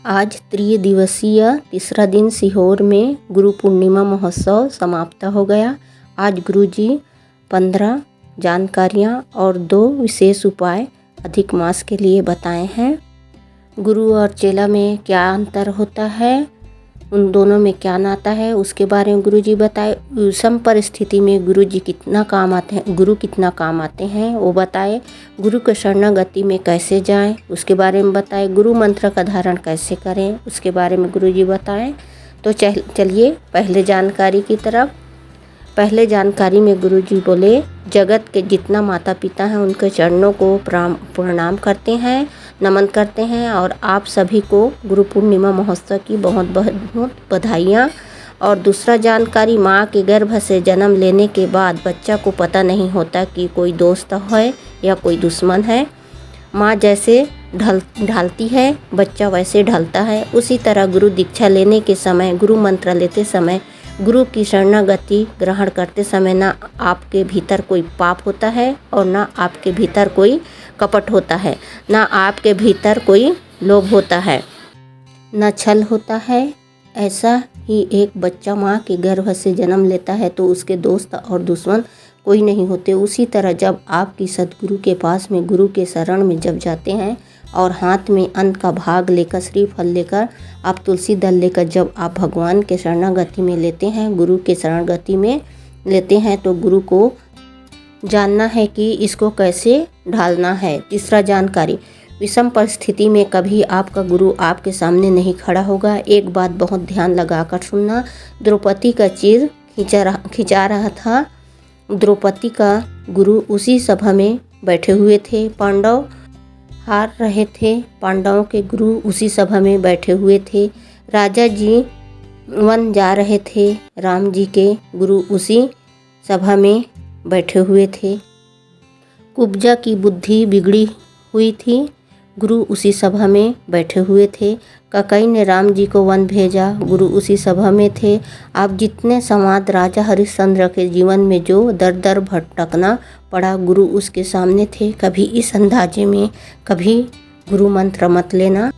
आज त्रिदिवसीय तीसरा दिन सीहोर में गुरु पूर्णिमा महोत्सव समाप्त हो गया। आज गुरुजी 15 जानकारियाँ और 2 विशेष उपाय अधिक मास के लिए बताए हैं। गुरु और चेला में क्या अंतर होता है, उन दोनों में क्या नाता है, उसके बारे में गुरुजी बताए। विषम परिस्थिति में गुरुजी कितना काम आते हैं, गुरु कितना काम आते हैं वो बताए। गुरु के शरणागति में कैसे जाएं उसके बारे में बताए। गुरु मंत्र का धारण कैसे करें उसके बारे में गुरुजी बताएं। तो चलिए पहले जानकारी की तरफ। पहले जानकारी में गुरुजी बोले, जगत के जितना माता पिता हैं उनके चरणों को प्रणाम करते हैं, नमन करते हैं और आप सभी को गुरु पूर्णिमा महोत्सव की बहुत बहुत बधाइयाँ। और दूसरा जानकारी, माँ के गर्भ से जन्म लेने के बाद बच्चा को पता नहीं होता कि कोई दोस्त है या कोई दुश्मन है। माँ जैसे ढालती है बच्चा वैसे ढलता है। उसी तरह गुरु दीक्षा लेने के समय, गुरु मंत्र लेते समय, गुरु की शरणागति ग्रहण करते समय ना आपके भीतर कोई पाप होता है और ना आपके भीतर कोई कपट होता है, ना आपके भीतर कोई लोभ होता है, ना छल होता है। ऐसा ही एक बच्चा माँ के गर्भ से जन्म लेता है तो उसके दोस्त और दुश्मन कोई नहीं होते। उसी तरह जब आपकी सदगुरु के पास में, गुरु के शरण में जब जाते हैं और हाथ में अन्न का भाग लेकर, श्रीफल लेकर, आप तुलसी दल लेकर जब आप भगवान के शरणागति में लेते हैं, गुरु के शरणागति में लेते हैं तो गुरु को जानना है कि इसको कैसे ढालना है। तीसरा जानकारी, विषम परिस्थिति में कभी आपका गुरु आपके सामने नहीं खड़ा होगा। एक बात बहुत ध्यान लगाकर सुनना। द्रौपदी का चीर खिंचा रहा था। द्रौपदी का गुरु उसी सभा में बैठे हुए थे। पांडव हार रहे थे, पांडवों के गुरु उसी सभा में बैठे हुए थे। राजा जी वन जा रहे थे, राम जी के गुरु उसी सभा में बैठे हुए थे। कुब्जा की बुद्धि बिगड़ी हुई थी, गुरु उसी सभा में बैठे हुए थे। ककई ने राम जी को वन भेजा, गुरु उसी सभा में थे। आप जितने संवाद राजा हरिश्चंद्र के जीवन में जो दर दर भटकना पड़ा, गुरु उसके सामने थे। कभी इस अंदाजे में कभी गुरु मंत्र मत लेना।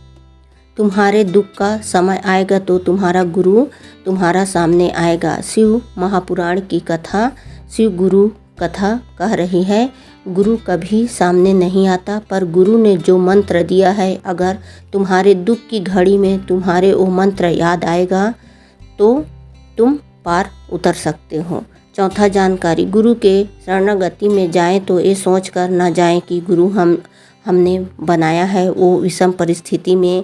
तुम्हारे दुख का समय आएगा तो तुम्हारा गुरु तुम्हारा सामने आएगा। शिव महापुराण की कथा, शिव गुरु कथा कह रही है। गुरु कभी सामने नहीं आता, पर गुरु ने जो मंत्र दिया है, अगर तुम्हारे दुख की घड़ी में तुम्हारे वो मंत्र याद आएगा तो तुम पार उतर सकते हो। चौथा जानकारी, गुरु के शरणागति में जाएं तो ये सोच कर ना जाएं कि गुरु हमने बनाया है। वो विषम परिस्थिति में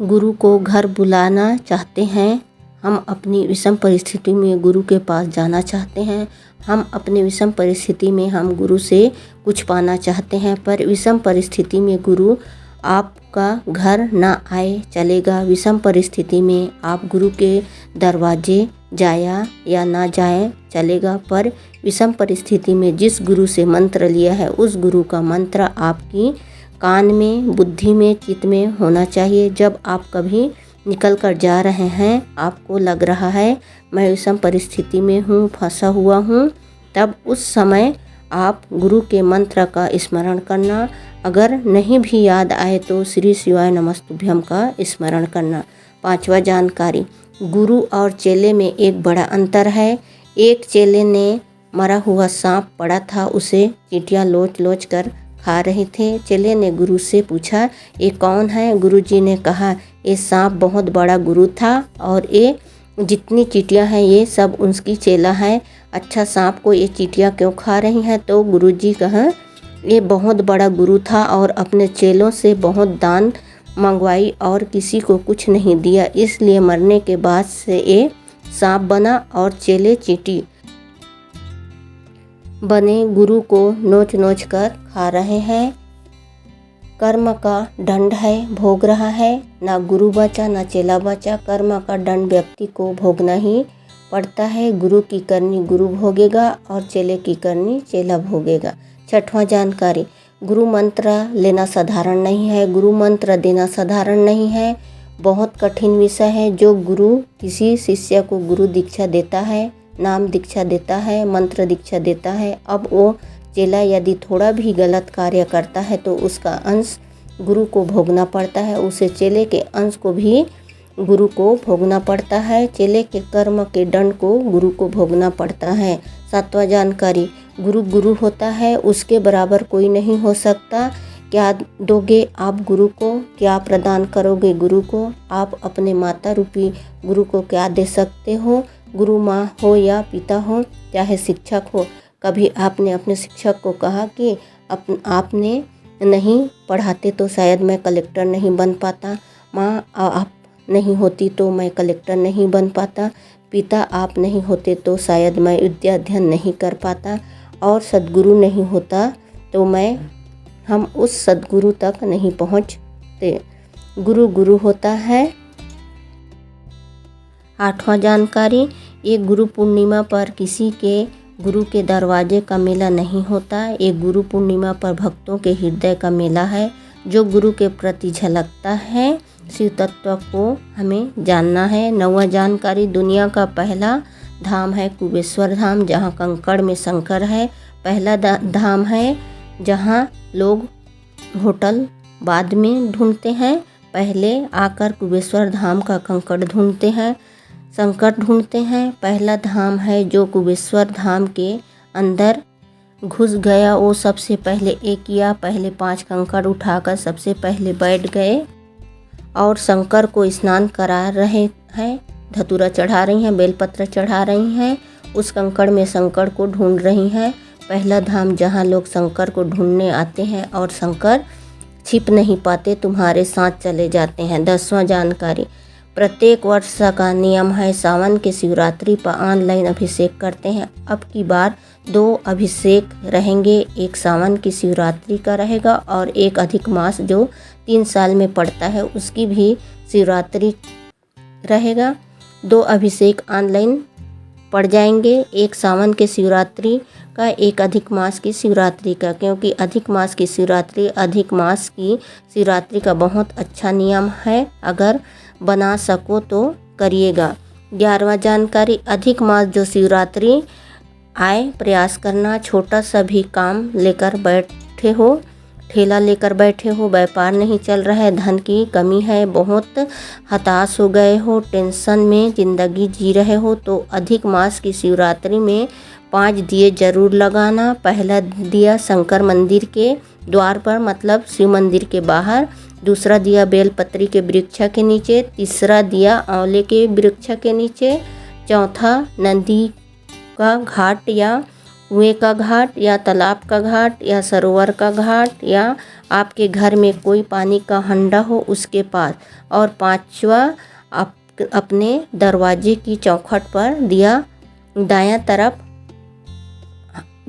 गुरु को घर बुलाना चाहते हैं। हम अपनी विषम परिस्थिति में गुरु के पास जाना चाहते हैं। हम अपने विषम परिस्थिति में हम गुरु से कुछ पाना चाहते हैं, पर विषम परिस्थिति में गुरु आपका घर ना आए चलेगा। विषम परिस्थिति में आप गुरु के दरवाजे जाया या ना जाए चलेगा, पर विषम परिस्थिति में जिस गुरु से मंत्र लिया है उस गुरु का मंत्र आपकी कान में, बुद्धि में, चित्त में होना चाहिए। जब आप कभी निकल कर जा रहे हैं, आपको लग रहा है मैं विषम परिस्थिति में हूँ, फंसा हुआ हूँ, तब उस समय आप गुरु के मंत्र का स्मरण करना। अगर नहीं भी याद आए तो श्री शिवाय नमस्तुभ्यम का स्मरण करना। पांचवा जानकारी, गुरु और चेले में एक बड़ा अंतर है। एक चेले ने मरा हुआ सांप पड़ा था, उसे चींटियाँ लोच लोच कर खा रहे थे। चेले ने गुरु से पूछा, ये कौन है? गुरुजी ने कहा, ये सांप बहुत बड़ा गुरु था और ये जितनी चींटियाँ हैं ये सब उसकी चेला है। अच्छा, सांप को ये चींटियाँ क्यों खा रही हैं? तो गुरुजी कहा, ये बहुत बड़ा गुरु था और अपने चेलों से बहुत दान मंगवाई और किसी को कुछ नहीं दिया, इसलिए मरने के बाद से ये सांप बना और चेले चींटी बने गुरु को नोच नोच कर खा रहे हैं। कर्म का दंड है, भोग रहा है। ना गुरु बचा ना चेला बचा, कर्म का दंड व्यक्ति को भोगना ही पड़ता है। गुरु की करनी गुरु भोगेगा और चेले की करनी चेला भोगेगा। छठवां जानकारी, गुरु मंत्र लेना साधारण नहीं है, गुरु मंत्र देना साधारण नहीं है, बहुत कठिन विषय है। जो गुरु किसी शिष्य को गुरु दीक्षा देता है, नाम दीक्षा देता है, मंत्र दीक्षा देता है, अब वो चेला यदि थोड़ा भी गलत कार्य करता है तो उसका अंश गुरु को भोगना पड़ता है, उसे चेले के अंश को भी गुरु को भोगना पड़ता है। चेले के कर्म के दंड को गुरु को भोगना पड़ता है। 7वां जानकारी, गुरु गुरु होता है, उसके बराबर कोई नहीं हो सकता। क्या दोगे आप गुरु को, क्या प्रदान करोगे गुरु को? आप अपने माता रूपी गुरु को क्या दे सकते हो? गुरु माँ हो या पिता हो, चाहे शिक्षक हो। कभी आपने अपने शिक्षक को कहा कि आपने नहीं पढ़ाते तो शायद मैं कलेक्टर नहीं बन पाता। माँ आप नहीं होती तो मैं कलेक्टर नहीं बन पाता। पिता आप नहीं होते तो शायद मैं विद्या अध्ययन नहीं कर पाता। और सद्गुरु नहीं होता तो हम उस सद्गुरु तक नहीं पहुँचते। गुरु गुरु होता है। 8वां जानकारी, ये गुरु पूर्णिमा पर किसी के गुरु के दरवाजे का मेला नहीं होता। ये गुरु पूर्णिमा पर भक्तों के हृदय का मेला है, जो गुरु के प्रति झलकता है। शिव तत्व को हमें जानना है। 9वां जानकारी, दुनिया का पहला धाम है कुबेश्वर धाम, जहाँ कंकड़ में शंकर है। पहला धाम है जहाँ लोग होटल बाद में ढूंढते हैं, पहले आकर कुबेश्वर धाम का कंकड़ ढूंढते हैं, शंकर ढूंढते हैं। पहला धाम है जो कुबेश्वर धाम के अंदर घुस गया, वो सबसे पहले किया। पहले 5 कंकड़ उठाकर सबसे पहले बैठ गए और शंकर को स्नान करा रहे हैं, धतूरा चढ़ा रही हैं, बेलपत्र चढ़ा रही हैं। उस कंकड़ में शंकर को ढूंढ रही हैं। पहला धाम जहाँ लोग शंकर को ढूंढने आते हैं और शंकर छिप नहीं पाते, तुम्हारे साथ चले जाते हैं। 10वां जानकारी, प्रत्येक वर्ष का नियम है, सावन के शिवरात्रि पर ऑनलाइन अभिषेक करते हैं। अब की बार 2 अभिषेक रहेंगे, एक सावन की शिवरात्रि का रहेगा और एक अधिक मास जो 3 साल में पड़ता है उसकी भी शिवरात्रि रहेगा। 2 अभिषेक ऑनलाइन पड़ जाएंगे, एक सावन के शिवरात्रि का, एक अधिक मास की शिवरात्रि का, क्योंकि अधिक मास की शिवरात्रि का बहुत अच्छा नियम है। अगर बना सको तो करिएगा। 11वां जानकारी, अधिक मास जो शिवरात्रि आए प्रयास करना। छोटा सा भी काम लेकर बैठे हो, ठेला लेकर बैठे हो, व्यापार नहीं चल रहा है, धन की कमी है, बहुत हताश हो गए हो, टेंशन में ज़िंदगी जी रहे हो, तो अधिक मास की शिवरात्रि में 5 दिए जरूर लगाना। पहला दिया शंकर मंदिर के द्वार पर, मतलब शिव मंदिर के बाहर। दूसरा दिया बेलपत्री के वृक्ष के नीचे। तीसरा दिया आंवले के वृक्ष के नीचे। चौथा नदी का घाट या कुएं का घाट या तालाब का घाट या सरोवर का घाट या आपके घर में कोई पानी का हंडा हो उसके पास। और 5वां अपने दरवाजे की चौखट पर दिया दायां तरफ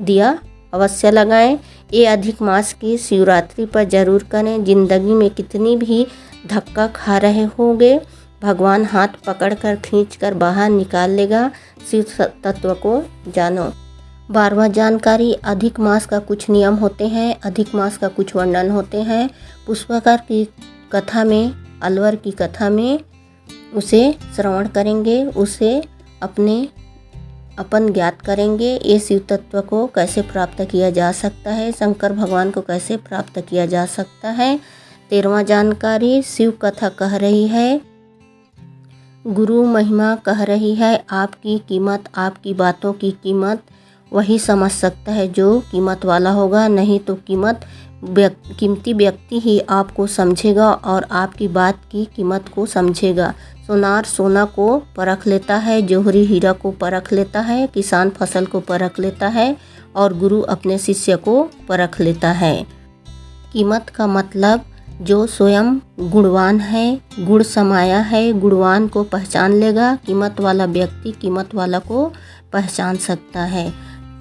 दिया अवश्य लगाएं। ये अधिक मास की शिवरात्रि पर जरूर करें। ज़िंदगी में कितनी भी धक्का खा रहे होंगे, भगवान हाथ पकड़कर खींचकर बाहर निकाल लेगा। शिव तत्व को जानो। 12वां जानकारी, अधिक मास का कुछ नियम होते हैं, अधिक मास का कुछ वर्णन होते हैं। पुष्पकर की कथा में, अलवर की कथा में उसे श्रवण करेंगे, उसे अपन ज्ञात करेंगे। ये शिव तत्व को कैसे प्राप्त किया जा सकता है, शंकर भगवान को कैसे प्राप्त किया जा सकता है। 13वां जानकारी, शिव कथा कह रही है, गुरु महिमा कह रही है। आपकी कीमत, आपकी बातों की कीमत वही समझ सकता है जो कीमत वाला होगा, नहीं तो कीमती व्यक्ति ही आपको समझेगा और आपकी बात की कीमत को समझेगा। सोनार सोना को परख लेता है, जौहरी हीरा को परख लेता है, किसान फसल को परख लेता है और गुरु अपने शिष्य को परख लेता है। कीमत का मतलब जो स्वयं गुणवान है, गुण समाया है, गुणवान को पहचान लेगा। कीमत वाला व्यक्ति कीमत वाला को पहचान सकता है।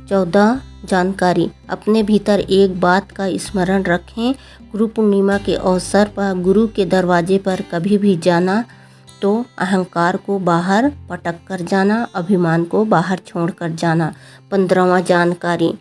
14 जानकारी, अपने भीतर एक बात का स्मरण रखें, गुरु पूर्णिमा के अवसर पर गुरु के दरवाजे पर कभी भी जाना तो अहंकार को बाहर पटक कर जाना, अभिमान को बाहर छोड़ कर जाना। 15वां जानकारी,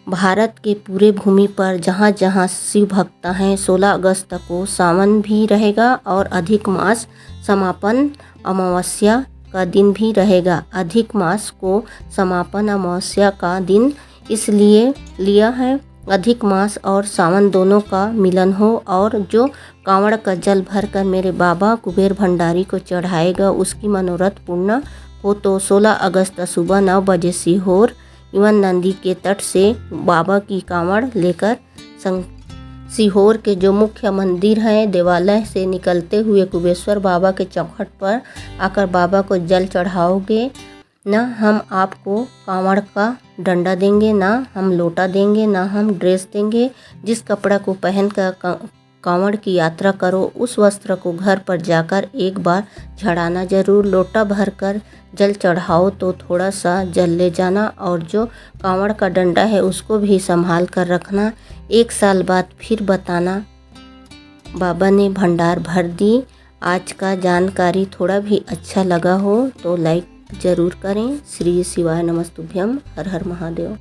भारत के पूरे भूमि पर जहाँ जहाँ शिव भक्त हैं 16 अगस्त को सावन भी रहेगा और अधिक मास समापन अमावस्या का दिन भी रहेगा। अधिक मास को समापन अमावस्या का दिन इसलिए लिया है अधिक मास और सावन दोनों का मिलन हो और जो कांवड़ का जल भरकर मेरे बाबा कुबेर भंडारी को चढ़ाएगा उसकी मनोरथ पूर्ण हो। तो 16 अगस्त सुबह 9 बजे सीहोर इवन नदी के तट से बाबा की कांवड़ लेकर सीहोर के जो मुख्य मंदिर है देवालय से निकलते हुए कुबेश्वर बाबा के चौखट पर आकर बाबा को जल चढ़ाओगे। ना हम आपको कांवड़ का डंडा देंगे, ना हम लोटा देंगे, ना हम ड्रेस देंगे। जिस कपड़ा को पहन कर कांवड़ की यात्रा करो उस वस्त्र को घर पर जाकर एक बार झड़ाना जरूर। लोटा भरकर जल चढ़ाओ तो थोड़ा सा जल ले जाना और जो कांवड़ का डंडा है उसको भी संभाल कर रखना। 1 साल बाद फिर बताना बाबा ने भंडार भर दी। आज का जानकारी थोड़ा भी अच्छा लगा हो तो लाइक ज़रूर करें। श्री शिवाय नमस्तुभ्यम। हर हर महादेव।